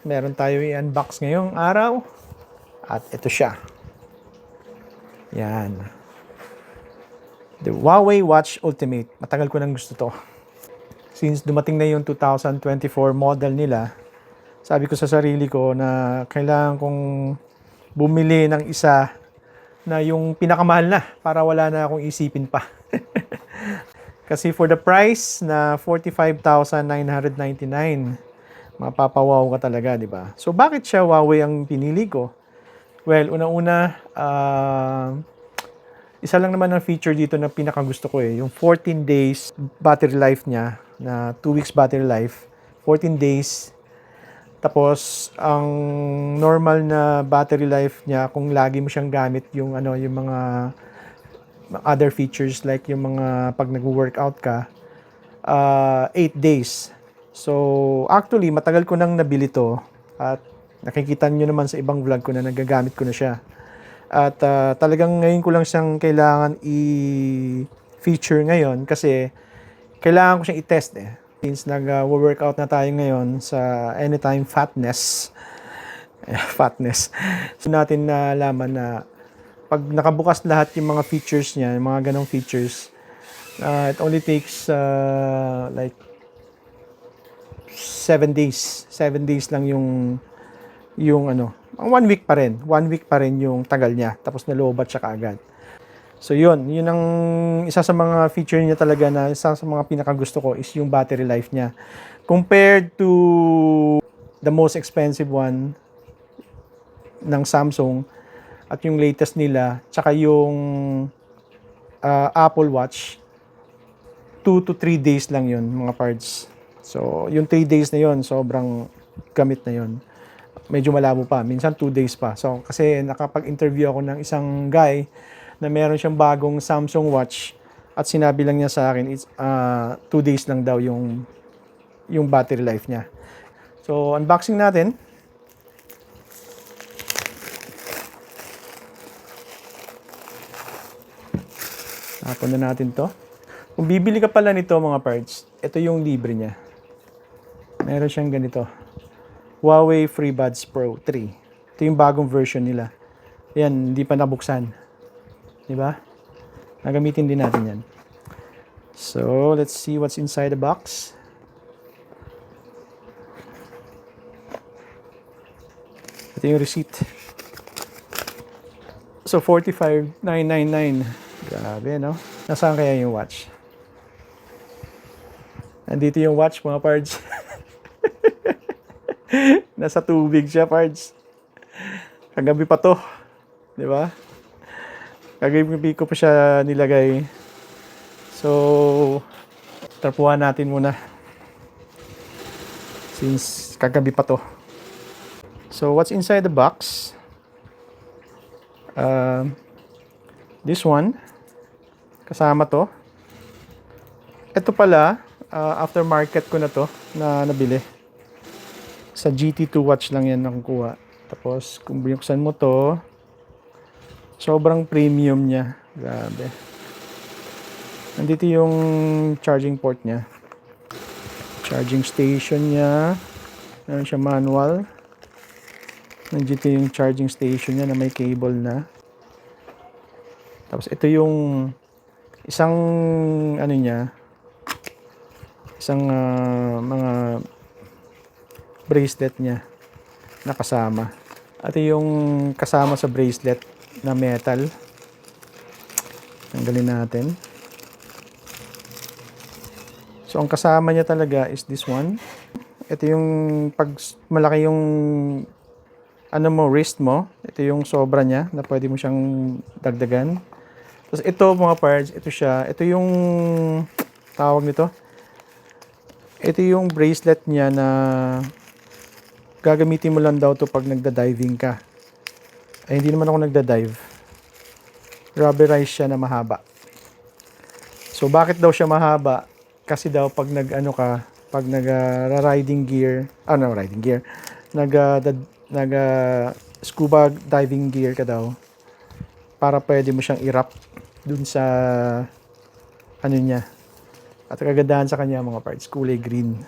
Meron tayo i-unbox ngayong araw. At ito siya. Yan. The Huawei Watch Ultimate. Matagal ko nang gusto to. Since dumating na yung 2024 model nila, sabi ko sa sarili ko na kailangan kong bumili ng isa na yung pinakamahal na para wala na akong isipin pa. Kasi for the price na 45,999, mapapawaw ka talaga, di ba? So bakit siya Huawei ang pinili ko? Well, una-una, isa lang naman ang feature dito na pinakagusto ko yung 14 days battery life niya, na 2 weeks battery life, 14 days. Tapos, ang normal na battery life niya, kung lagi mo siyang gamit yung mga other features like yung mga pag nag-workout ka, 8 days. So, actually, matagal ko nang nabili to at nakikita nyo naman sa ibang vlog ko na nagagamit ko na siya. At talagang ngayon ko lang siyang kailangan i-feature ngayon kasi kailangan ko siyang i-test Since nag-workout na tayo ngayon sa Anytime Fatness. Fatness. So natin nalaman na pag nakabukas lahat yung mga features niya, yung mga ganong features, it only takes like 7 days. 7 days lang yung 1 week pa rin. 1 week pa rin yung tagal niya. Tapos nalobat siya kaagad. So yun ang isa sa mga feature niya talaga na isa sa mga pinakagusto ko is yung battery life niya. Compared to the most expensive one ng Samsung at yung latest nila, tsaka yung Apple Watch, 2 to 3 days lang yun mga parts. So yung 3 days na yun, sobrang gamit na yun. Medyo malabo pa, minsan 2 days pa. So kasi nakapag-interview ako ng isang guy na meron siyang bagong Samsung Watch at sinabi lang niya sa akin it's 2 days lang daw yung battery life niya. So unboxing natin. Tapon na natin to. Kung bibili ka pala nito mga parts, ito yung libre niya. Meron siyang ganito. Huawei FreeBuds Pro 3. Ito yung bagong version nila. Yan, hindi pa nabuksan. Diba? Nagamitin din natin yan. So, let's see what's inside the box. Ito yung receipt. So, 45,999. Grabe, no? Nasaan kaya yung watch? Andito yung watch, mga pards. Nasa tubig siya, pards. Kagabi pa to. Diba? Kagabi ko pa siya nilagay. So, trapuhan natin muna. Since kagabi pa to. So, what's inside the box? This one. Kasama to. Ito pala, aftermarket ko na to na nabili. Sa GT2 watch lang yan nakukuha. Tapos, kung binuksan mo to, sobrang premium niya. Grabe. Nandito yung charging port niya. Charging station niya. Meron siya manual. Nandito yung charging station niya na may cable na. Tapos ito yung isang isang mga bracelet niya na kasama. At yung kasama sa bracelet na metal. Tanggalin natin. So, ang kasama niya talaga is this one. Ito yung pag malaki yung wrist mo. Ito yung sobra niya na pwede mo siyang dagdagan. Tapos ito mga parts, ito siya. Ito yung tawag nito. Ito yung bracelet niya na gagamitin mo lang daw to pag nagda-diving ka. Ay, hindi naman ako nagda-dive. Rubberized siya na mahaba. So, bakit daw siya mahaba? Kasi daw pag pag nag-riding gear, scuba diving gear ka daw, para pwede mo siyang i-wrap dun sa niya. At kagandahan sa kanya mga parts, kulay green.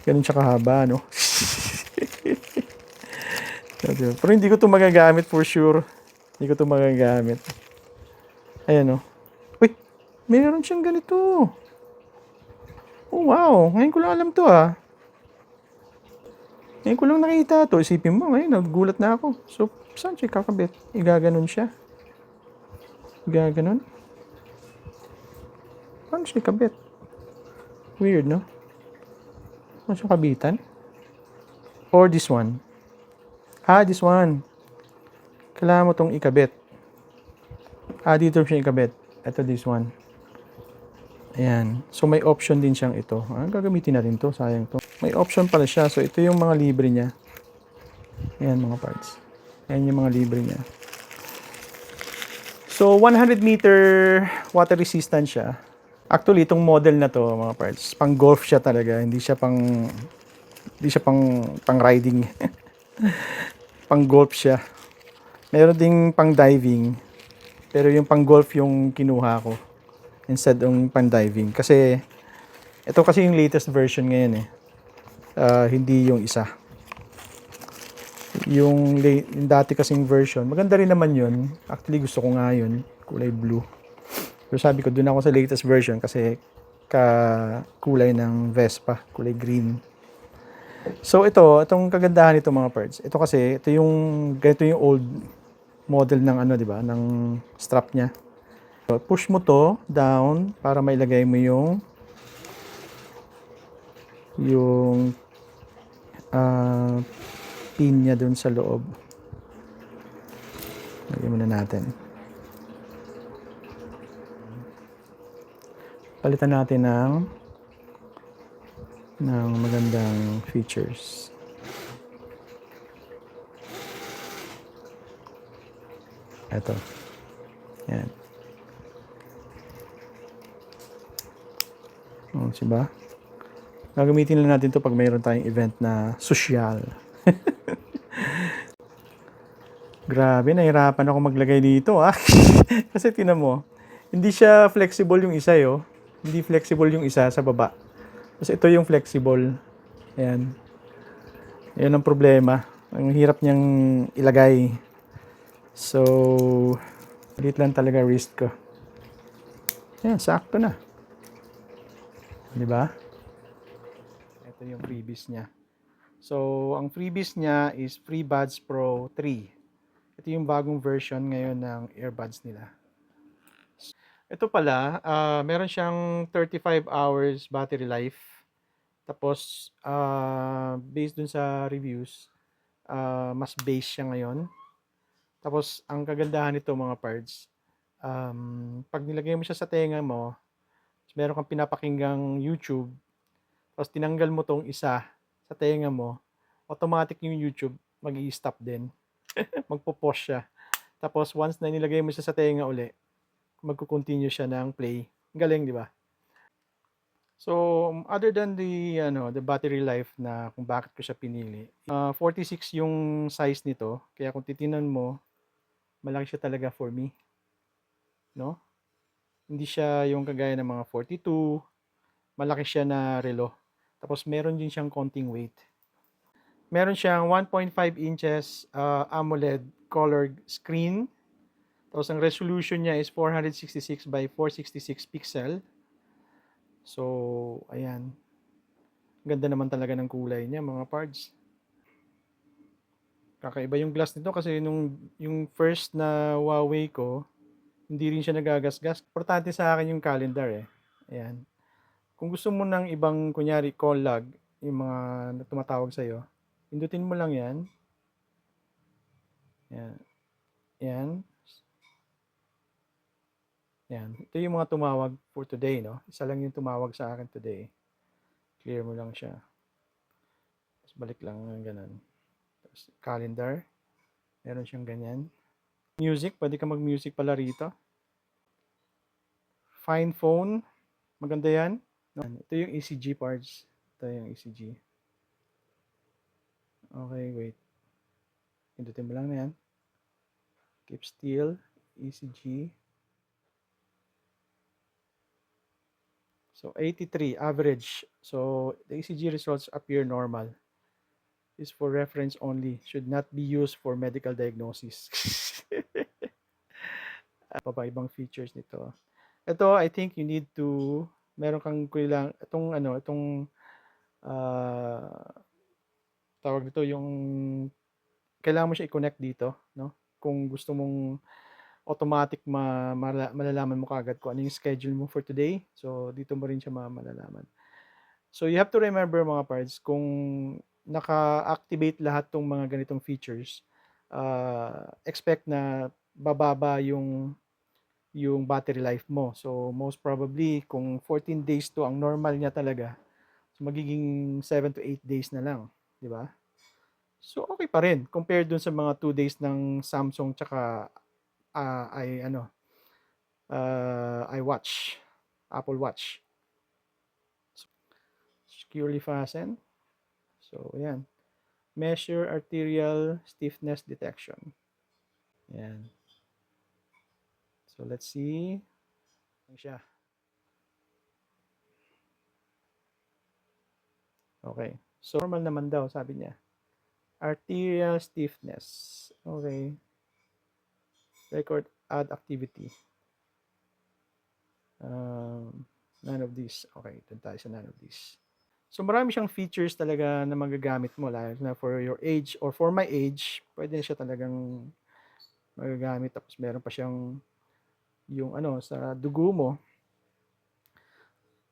Ganun siya kahaba, no? Diba? Pero hindi ko to magagamit for sure. Hindi ko to magagamit. Ayan o. Uy, meron siyang ganito. Oh, wow. Ngayon ko lang alam to ah. Ngayon ko lang nakita to. Isipin mo, ngayon nagulat na ako. So, saan siya kakabit? Igaganon siya. Igaganon? Paano siya kabit? Weird, no? Paano siya kabitan? Or this one? Ah, this one. Kailangan mo tong ikabit. Ah, dito siya ikabit. Ito, this one. Ayan. So, may option din siyang ito. Ah, gagamitin na rin to. Sayang to. May option pala siya. So, ito yung mga libre niya. Ayan, mga parts. Ayan yung mga libre niya. So, 100 meter water resistant siya. Actually, itong model na to, mga parts, pang golf siya talaga. Hindi siya pang riding. Pang golf siya. Meron ding pang diving. Pero yung pang golf yung kinuha ko instead ng pang diving. Kasi ito kasi yung latest version ngayon eh. Hindi yung isa. Yung dati kasing version, maganda rin naman yun. Actually, gusto ko nga yun. Kulay blue. Pero sabi ko, dun ako sa latest version kasi kulay ng Vespa. Kulay green. So, itong kagandahan nito mga parts. Ito kasi, ganito yung old model ng ano, di ba? Ng strap niya. So, push mo to down para mailagay mo yung pin niya dun sa loob. Lagyan muna natin. Palitan natin ng magandang features. Ito. Yan. Diba? Gagamitin lang natin to pag mayroon tayong event na social. Grabe, nahirapan ako maglagay dito ah. Kasi tinan mo, hindi siya flexible yung isa yo. Hindi flexible yung isa sa baba. Kasi ito yung flexible. Ayan. Ayan ang problema. Ang hirap niyang ilagay. So, ulit lang talaga wrist ko. Ayan, sakto na. Diba? Ito yung freebies niya. So, ang freebies niya is FreeBuds Pro 3. Ito yung bagong version ngayon ng earbuds nila. Ito pala, meron siyang 35 hours battery life. Tapos, based dun sa reviews, mas base siya ngayon. Tapos, ang kagandahan nito mga parts, pag nilagay mo siya sa tenga mo, meron kang pinapakinggang YouTube, tapos tinanggal mo tong isa sa tenga mo, automatic yung YouTube mag-i-stop din. Magpo-pause siya. Tapos once na nilagay mo siya sa tenga uli, magko-continue siya ng play. Galing, di ba? So, other than the battery life na kung bakit ko siya pinili, 46 yung size nito. Kaya kung titinan mo, malaki siya talaga for me. No? Hindi siya yung kagaya ng mga 42. Malaki siya na relo. Tapos meron din siyang konting weight. Meron siyang 1.5 inches AMOLED colored screen. Tapos ang resolution niya is 466 by 466 pixel. So, ayan. Ganda naman talaga ng kulay niya, mga parts. Kakaiba yung glass nito kasi yung first na Huawei ko, hindi rin siya nagagasgas. Importante sa akin yung calendar eh. Ayan. Kung gusto mo ng ibang, kunyari, call log, yung mga tumatawag sa'yo, pindutin mo lang yan. Ayan. Ayan. Ayan. Ito yung mga tumawag for today, no? Isa lang yung tumawag sa akin today. Clear mo lang siya. Tapos balik lang ng ganun. Tapos calendar. Meron siyang ganyan. Music. Pwede ka mag-music pala rito. Find phone. Maganda yan. Ito yung ECG parts. Ito yung ECG. Okay, wait. Pindutin mo lang na yan. Keep still. ECG. So, 83 average. So, the ECG results appear normal. is for reference only. Should not be used for medical diagnosis. Pa ba ibang features nito? Ito, I think you need to meron kang itong ano, itong ah, tawag nito yung kailangan mo siya i-connect dito, no? Kung gusto mong automatic malalaman mo kaagad kung ano yung schedule mo for today. So, dito mo rin siya malalaman. So, you have to remember mga parts, kung naka-activate lahat tong mga ganitong features, expect na bababa yung battery life mo. So, most probably, kung 14 days to ang normal niya talaga, so magiging 7 to 8 days na lang. Di ba? So, okay pa rin. Compared dun sa mga 2 days ng Samsung tsaka iWatch, Apple Watch. Securely fasten. So, ayan. Measure arterial stiffness detection. Ayan. So, let's see. Ayan siya. Okay. So, normal naman daw, sabi niya. Arterial stiffness. Okay. Record add activity. None of these. Okay, dun tayo sa none of these. So, marami siyang features talaga na magagamit mo. Like na for your age or for my age, pwede na siya talagang magagamit. Tapos, meron pa siyang yung ano, sa dugo mo,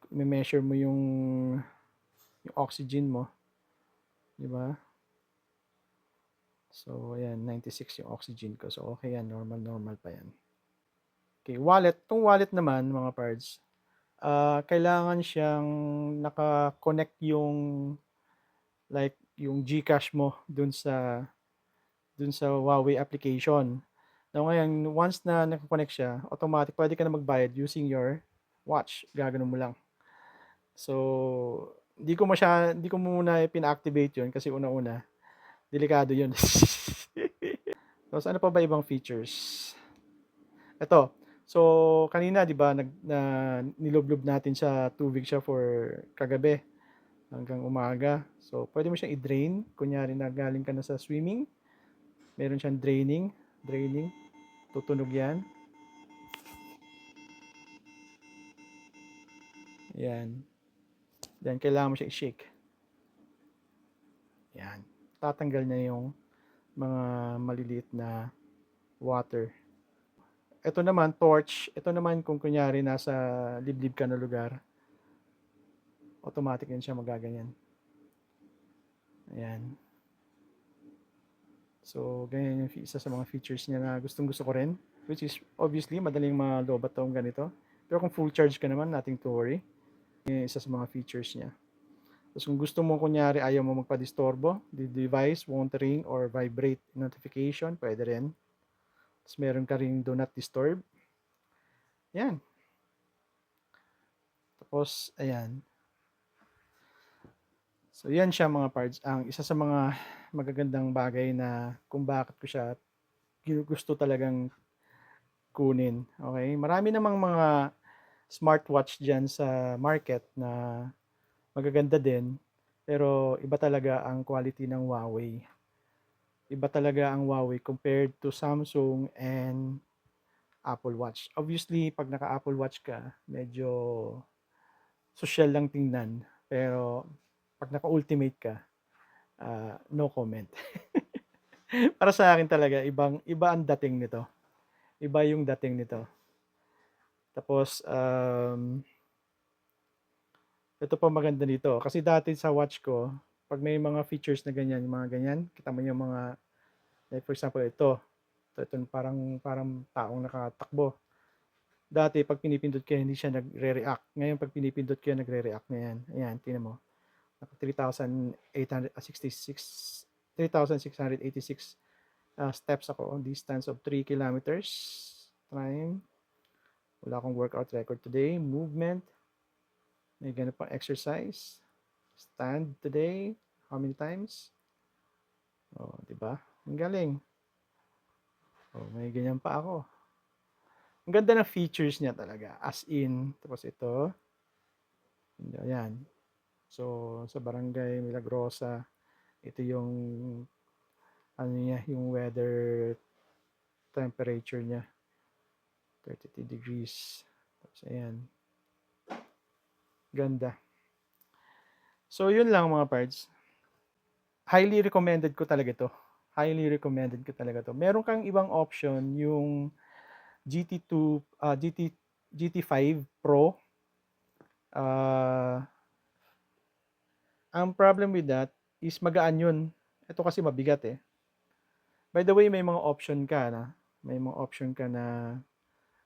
i-measure mo yung oxygen mo. Di ba? So, ayan, 96 yung oxygen ko. So, okay yan. Normal pa yan. Okay, wallet. Itong wallet naman, mga parts, kailangan siyang naka-connect yung like yung GCash mo dun sa Huawei application. Now ngayon, once na naka-connect siya, automatic pwede ka na magbayad using your watch. Gaganon mo lang. So, hindi ko muna pina-activate 'yun kasi una-una, delikado 'yun. Tapos ano pa ba ibang features? Ito. So, kanina 'di ba niloblob natin sa tubig siya for kagabi hanggang umaga. So, pwede mo siyang i-drain. Kunyari na galing ka na sa swimming, meron siyang draining. Tutunog 'yan. Yan. Then, kailangan mo siya i-shake. Yan. Tatanggal niya yung mga maliliit na water. Ito naman, torch. Ito naman kung kunyari nasa liblib ka na lugar, automatic yan siya magaganyan. Ayan. So, ganyan yung isa sa mga features niya na gustong-gusto ko rin. Which is, obviously, madaling malobat tong ganito. Pero kung full charge ka naman, nothing to worry. Yan yung isa sa mga features niya. Tapos kung gusto mo, kunyari, ayaw mo magpa-disturbo, the device won't ring or vibrate notification, pwede rin. Tapos meron ka ring do not disturb. Yan. Tapos, ayan. So, yan siya mga parts. Ang isa sa mga magagandang bagay na kung bakit ko siya gusto talagang kunin. Okay? Marami namang mga smartwatch dyan sa market na magaganda din. Pero iba talaga ang quality ng Huawei. Iba talaga ang Huawei compared to Samsung and Apple Watch. Obviously, pag naka-Apple Watch ka, medyo social lang tingnan. Pero pag naka-ultimate ka, no comment. Para sa akin talaga, iba ang dating nito. Iba yung dating nito. Tapos, ito pa maganda nito. Kasi dati sa watch ko, pag may mga features na ganyan, yung mga ganyan, kita mo yung mga, like for example, ito parang taong nakatakbo. Dati, pag pinipindot ko, hindi siya nagre-react. Ngayon, pag pinipindot ko, nagre-react na yan. Ayan, tingnan mo. 3,866 3,686 steps ako. Distance of 3 kilometers. Time. Wala akong workout record today. Movement. May ganun pang exercise. Stand today. How many times? Oh, di ba? Ang galing. Oh, may ganyan pa ako. Ang ganda ng features niya talaga. As in, tapos ito. Ayan. So, sa Barangay Milagrosa, Ito yung ano niya, yung weather temperature niya. 32 degrees. Tapos ayan. Ganda. So yun lang mga parts. Highly recommended ko talaga to. Highly recommended ko talaga to. Meron kang ibang option, yung GT2, GT5 Pro. Ang problem with that is magaan yun. Ito kasi mabigat eh. By the way, may mga option ka na. May mga option ka na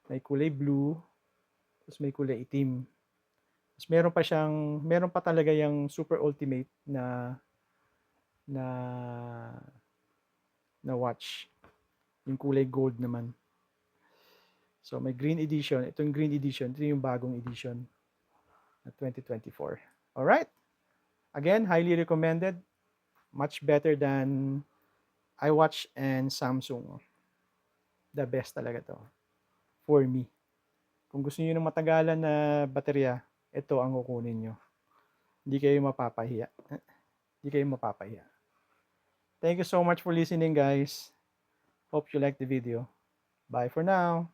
may kulay blue, tapos may kulay itim. Tapos meron pa talaga yung super ultimate na na watch. Yung kulay gold naman. So may green edition. Ito yung green edition. Ito yung bagong edition na 2024. Alright? Again, highly recommended. Much better than iWatch and Samsung. The best talaga to. For me. Kung gusto niyo ng matagalan na baterya, ito ang kukunin nyo. Hindi kayo mapapahiya. Hindi kayo mapapahiya. Thank you so much for listening, guys. Hope you like the video. Bye for now.